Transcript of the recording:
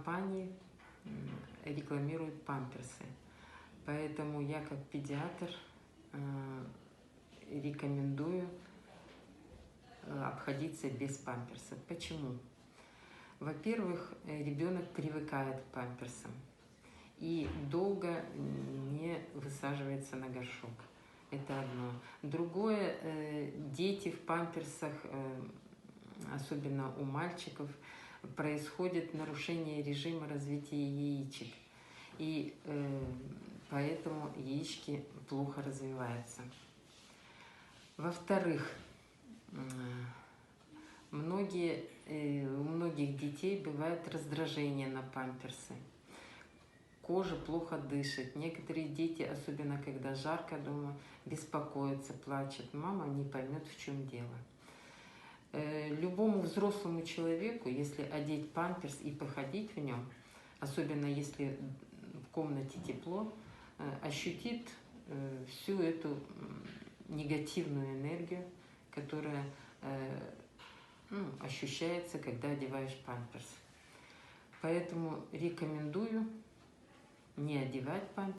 компании рекламируют памперсы. Поэтому я как педиатр рекомендую обходиться без памперсов. Почему? Во-первых, ребенок привыкает к памперсам и долго не высаживается на горшок. Это одно. Другое, дети в памперсах, особенно у мальчиков, происходит нарушение режима развития яичек. И поэтому яички плохо развиваются. Во-вторых, у многих детей бывает раздражение на памперсы. Кожа плохо дышит. Некоторые дети, особенно когда жарко дома, беспокоятся, плачут. Мама не поймет, в чем дело. Любому взрослому человеку, если одеть памперс и походить в нем, особенно если в комнате тепло, ощутит всю эту негативную энергию, которая ощущается, когда одеваешь памперс. Поэтому рекомендую не одевать памперс.